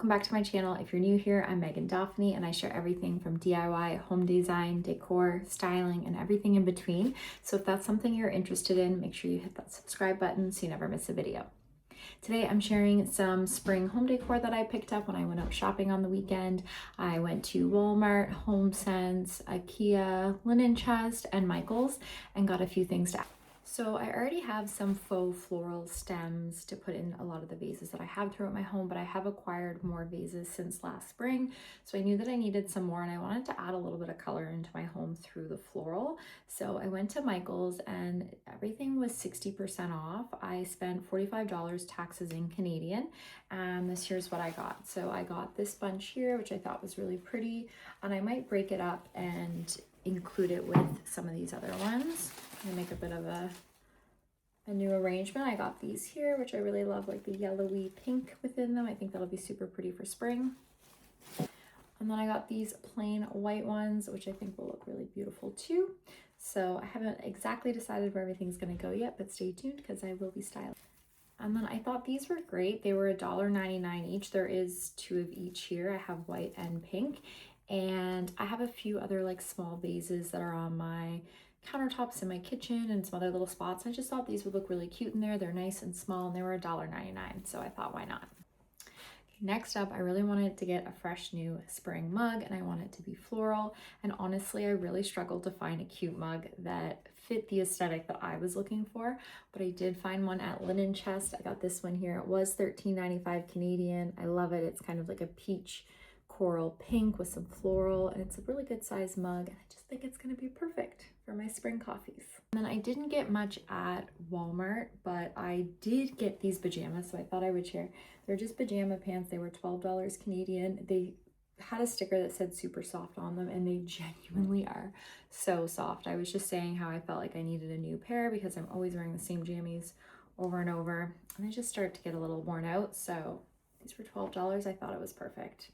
welcome back to my channel. If you're new here, I'm Megan Daphne and I share everything from DIY, home design, decor, styling, and everything in between. So if that's something you're interested in, make sure you hit that subscribe button so you never miss a video. Today I'm sharing some spring home decor that I picked up when I went out shopping on the weekend. I went to Walmart, Homesense, IKEA, Linen Chest, and Michaels and got a few things to add. So I already have some faux floral stems to put in a lot of the vases that I have throughout my home, but I have acquired more vases since last spring. So I knew that I needed some more and I wanted to add a little bit of color into my home through the floral. So I went to Michael's and everything was 60% off. I spent $45 taxes in Canadian, and this here's what I got. So I got this bunch here, which I thought was really pretty, and I might break it up and include it with some of these other ones and make a bit of a new arrangement. I got these here, which I really love, like the yellowy pink within them. I think that'll be super pretty for spring. And then I got these plain white ones, which I think will look really beautiful too. So I haven't exactly decided where everything's gonna go yet, but stay tuned because I will be styling. And then I thought these were great. They were $1.99 each. There is two of each here. I have white and pink. And I have a few other like small vases that are on my countertops in my kitchen and some other little spots. I just thought these would look really cute in there. They're nice and small and they were $1.99. So I thought, why not? Next up, I really wanted to get a fresh new spring mug and I want it to be floral. And honestly, I really struggled to find a cute mug that fit the aesthetic that I was looking for, but I did find one at Linen Chest. I got this one here. It was $13.95 Canadian. I love it. It's kind of like a peach coral pink with some floral, and it's a really good size mug. And I just think it's gonna be perfect for my spring coffees. And then I didn't get much at Walmart, but I did get these pajamas, so I thought I would share. They're just pajama pants. They were $12 Canadian. They had a sticker that said super soft on them, and they genuinely are so soft. I was just saying how I felt like I needed a new pair because I'm always wearing the same jammies over and over, and they just start to get a little worn out. So these were $12. I thought it was perfect.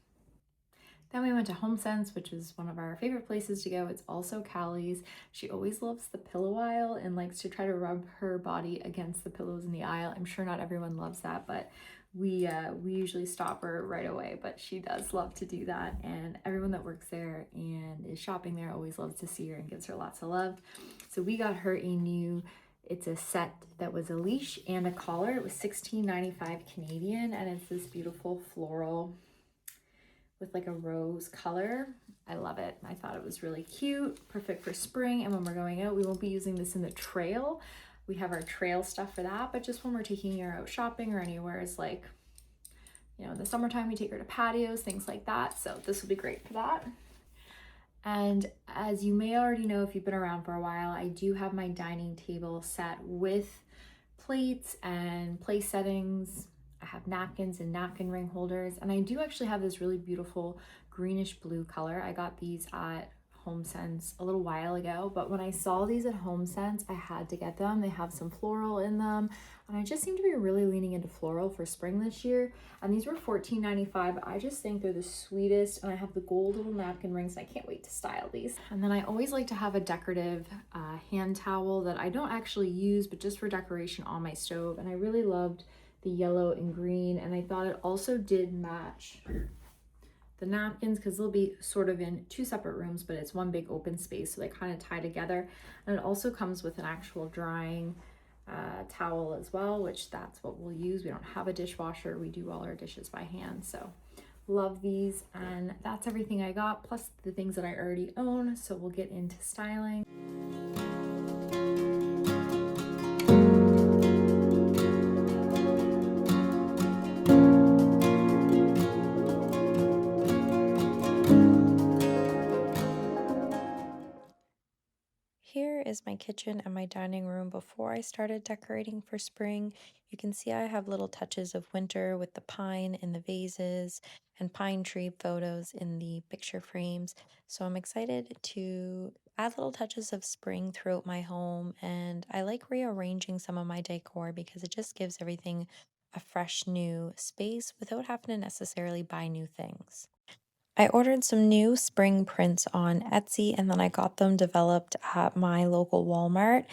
Then we went to Homesense, which is one of our favorite places to go. It's also Callie's. She always loves the pillow aisle and likes to try to rub her body against the pillows in the aisle. I'm sure not everyone loves that, but we usually stop her right away, but she does love to do that. And everyone that works there and is shopping there always loves to see her and gives her lots of love. So we got her it's a set that was a leash and a collar. It was $16.95 Canadian, and it's this beautiful floral with like a rose color. I love it. I thought it was really cute, perfect for spring. And when we're going out, we won't be using this in the trail. We have our trail stuff for that, but just when we're taking her out shopping or anywhere, it's like, you know, in the summertime, we take her to patios, things like that. So this will be great for that. And as you may already know, if you've been around for a while, I do have my dining table set with plates and place settings. I have napkins and napkin ring holders, and I do actually have this really beautiful greenish blue color. I got these at Homesense a little while ago, but when I saw these at Homesense, I had to get them. They have some floral in them, and I just seem to be really leaning into floral for spring this year. And these were $14.95. I just think they're the sweetest, and I have the gold little napkin rings, and I can't wait to style these. And then I always like to have a decorative hand towel that I don't actually use, but just for decoration on my stove, and I really loved the yellow and green, and I thought it also did match the napkins because they'll be sort of in two separate rooms, but it's one big open space, so they kind of tie together. And it also comes with an actual drying towel as well, which that's what we'll use. We don't have a dishwasher. We do all our dishes by hand. So love these, and that's everything I got, plus the things that I already own. So we'll get into styling. Here is my kitchen and my dining room before I started decorating for spring. You can see I have little touches of winter with the pine in the vases and pine tree photos in the picture frames. So I'm excited to add little touches of spring throughout my home, and I like rearranging some of my decor because it just gives everything a fresh new space without having to necessarily buy new things. I ordered some new spring prints on Etsy, and then I got them developed at my local Walmart.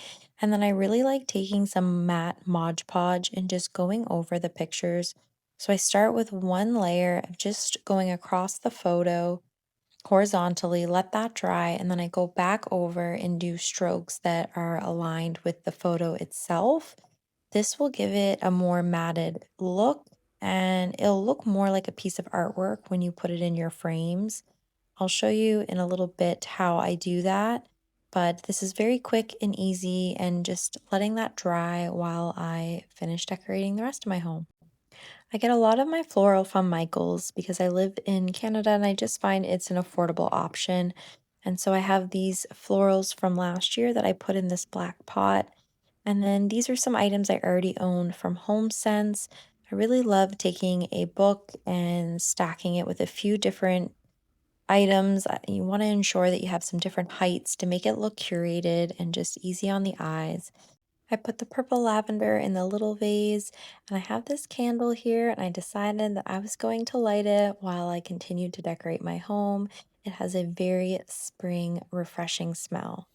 And then I really like taking some matte Mod Podge and just going over the pictures So I start with one layer of just going across the photo horizontally, let that dry, and then I go back over and do strokes that are aligned with the photo itself. This will give it a more matted look and it'll look more like a piece of artwork when you put it in your frames. I'll show you in a little bit how I do that, but this is very quick and easy and just letting that dry while I finish decorating the rest of my home. I get a lot of my floral from Michaels because I live in Canada and I just find it's an affordable option. And so I have these florals from last year that I put in this black pot. And then these are some items I already own from Homesense. I really love taking a book and stacking it with a few different items. You want to ensure that you have some different heights to make it look curated and just easy on the eyes. I put the purple lavender in the little vase, and I have this candle here, and I decided that I was going to light it while I continued to decorate my home. It has a very spring, refreshing smell.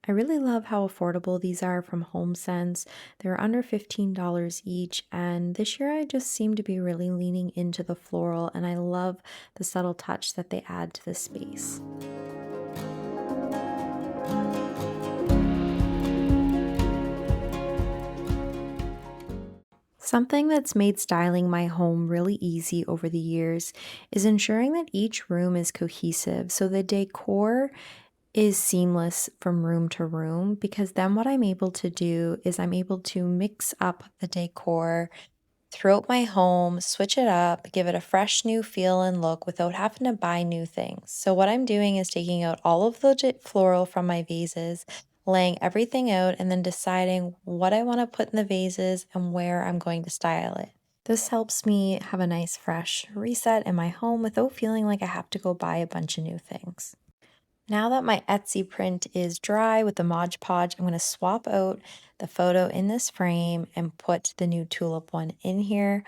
I really love how affordable these are from HomeSense. They're under $15 each, and this year I just seem to be really leaning into the floral, and I love the subtle touch that they add to the space. Something that's made styling my home really easy over the years is ensuring that each room is cohesive. So the decor is seamless from room to room because then what I'm able to do is I'm able to mix up the decor throughout my home, switch it up, give it a fresh new feel and look without having to buy new things. So, what I'm doing is taking out all of the floral from my vases, laying everything out, and then deciding what I want to put in the vases and where I'm going to style it. This helps me have a nice, fresh reset in my home without feeling like I have to go buy a bunch of new things. Now that my Etsy print is dry with the Mod Podge, I'm going to swap out the photo in this frame and put the new tulip one in here.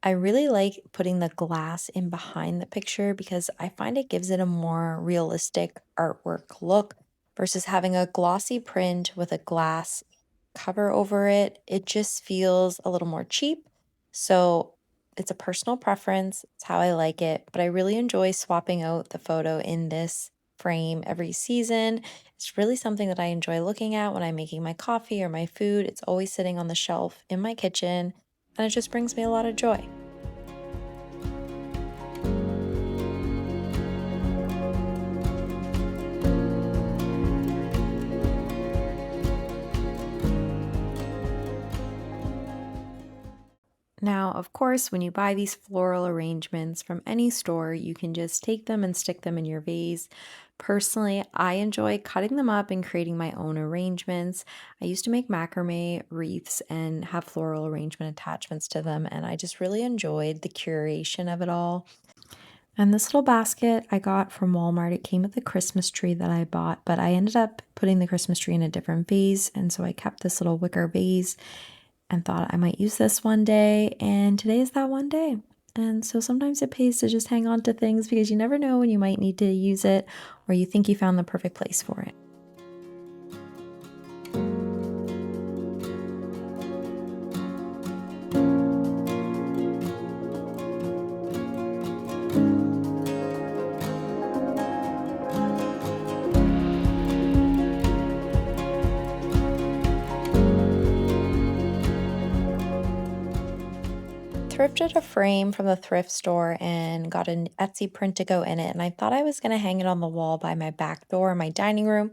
I really like putting the glass in behind the picture because I find it gives it a more realistic artwork look versus having a glossy print with a glass cover over it. It just feels a little more cheap. So it's a personal preference. It's how I like it. But I really enjoy swapping out the photo in this frame every season. It's really something that I enjoy looking at when I'm making my coffee or my food. It's always sitting on the shelf in my kitchen, and it just brings me a lot of joy. Now, of course, when you buy these floral arrangements from any store, you can just take them and stick them in your vase. Personally, I enjoy cutting them up and creating my own arrangements. I used to make macrame wreaths and have floral arrangement attachments to them, and I just really enjoyed the curation of it all. And this little basket I got from Walmart, it came with the Christmas tree that I bought, but I ended up putting the Christmas tree in a different vase, and so I kept this little wicker vase and thought I might use this one day, and today is that one day. And so sometimes it pays to just hang on to things because you never know when you might need to use it or you think you found the perfect place for it. Thrifted a frame from the thrift store and got an Etsy print to go in it. And I thought I was going to hang it on the wall by my back door in my dining room,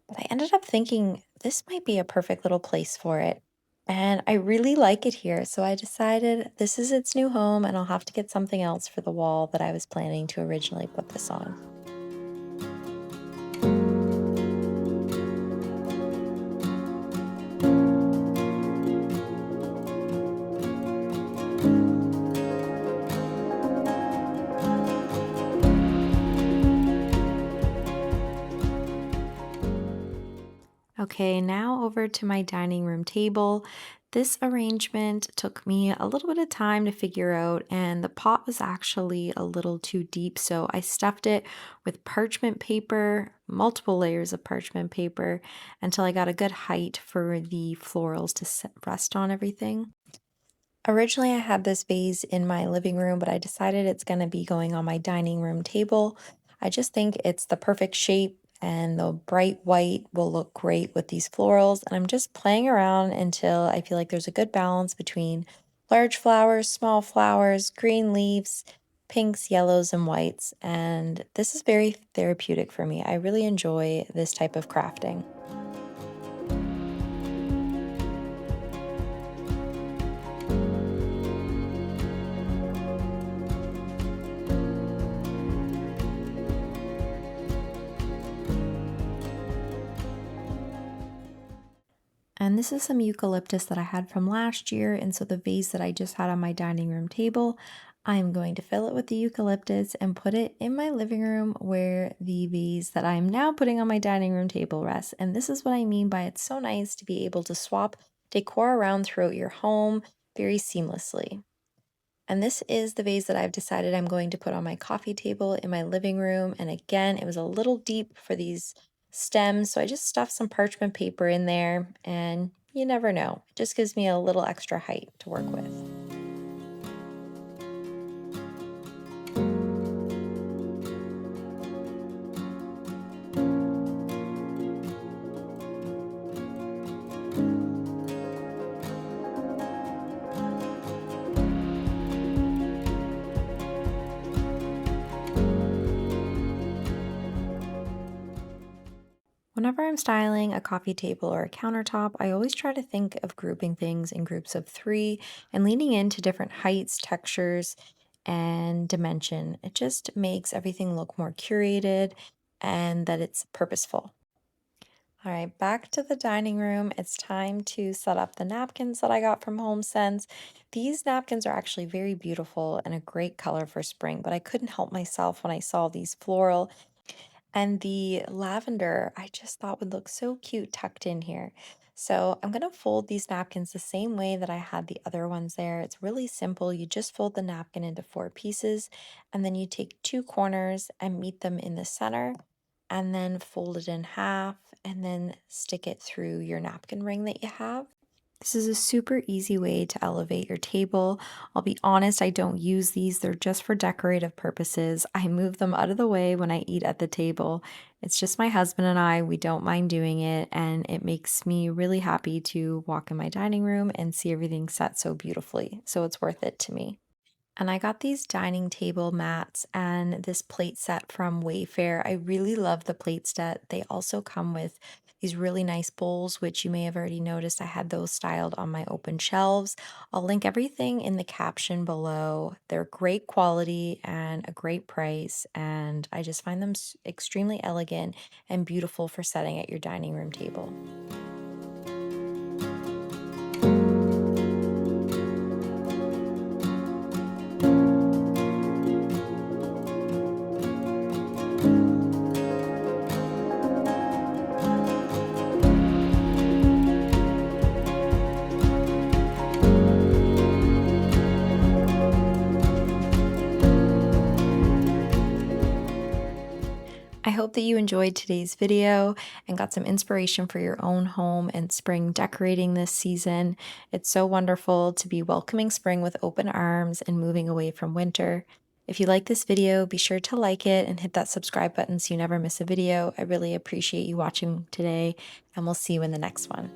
but I ended up thinking this might be a perfect little place for it. And I really like it here. So I decided this is its new home and I'll have to get something else for the wall that I was planning to originally put this on. Okay, now over to my dining room table. This arrangement took me a little bit of time to figure out, and the pot was actually a little too deep, so I stuffed it with parchment paper, multiple layers of parchment paper, until I got a good height for the florals to rest on everything. Originally, I had this vase in my living room, but I decided it's going to be going on my dining room table. I just think it's the perfect shape, and the bright white will look great with these florals. And I'm just playing around until I feel like there's a good balance between large flowers, small flowers, green leaves, pinks, yellows, and whites. And this is very therapeutic for me. I really enjoy this type of crafting. And this is some eucalyptus that I had from last year. And so the vase that I just had on my dining room table, I'm going to fill it with the eucalyptus and put it in my living room where the vase that I'm now putting on my dining room table rests. And this is what I mean by it's so nice to be able to swap decor around throughout your home very seamlessly. And this is the vase that I've decided I'm going to put on my coffee table in my living room. And again, it was a little deep for these stems, so I just stuffed some parchment paper in there, and you never know. It just gives me a little extra height to work with. Whenever I'm styling a coffee table or a countertop, I always try to think of grouping things in groups of three and leaning into different heights, textures, and dimension. It just makes everything look more curated and that it's purposeful. All right, back to the dining room. It's time to set up the napkins that I got from Homesense. These napkins are actually very beautiful and a great color for spring, but I couldn't help myself when I saw these floral and the lavender, I just thought would look so cute tucked in here. So I'm going to fold these napkins the same way that I had the other ones there. It's really simple. You just fold the napkin into four pieces, and then you take two corners and meet them in the center, and then fold it in half, and then stick it through your napkin ring that you have. This is a super easy way to elevate your table. I'll be honest, I don't use these. They're just for decorative purposes. I move them out of the way when I eat at the table. It's just my husband and I. We don't mind doing it, and it makes me really happy to walk in my dining room and see everything set so beautifully. So it's worth it to me. And I got these dining table mats and this plate set from Wayfair. I really love the plate set. They also come with these really nice bowls, which you may have already noticed. I had those styled on my open shelves. I'll link everything in the caption below. They're great quality and a great price, and I just find them extremely elegant and beautiful for setting at your dining room table. I hope that you enjoyed today's video and got some inspiration for your own home and spring decorating this season. It's so wonderful to be welcoming spring with open arms and moving away from winter. If you like this video, be sure to like it and hit that subscribe button so you never miss a video. I really appreciate you watching today, and we'll see you in the next one.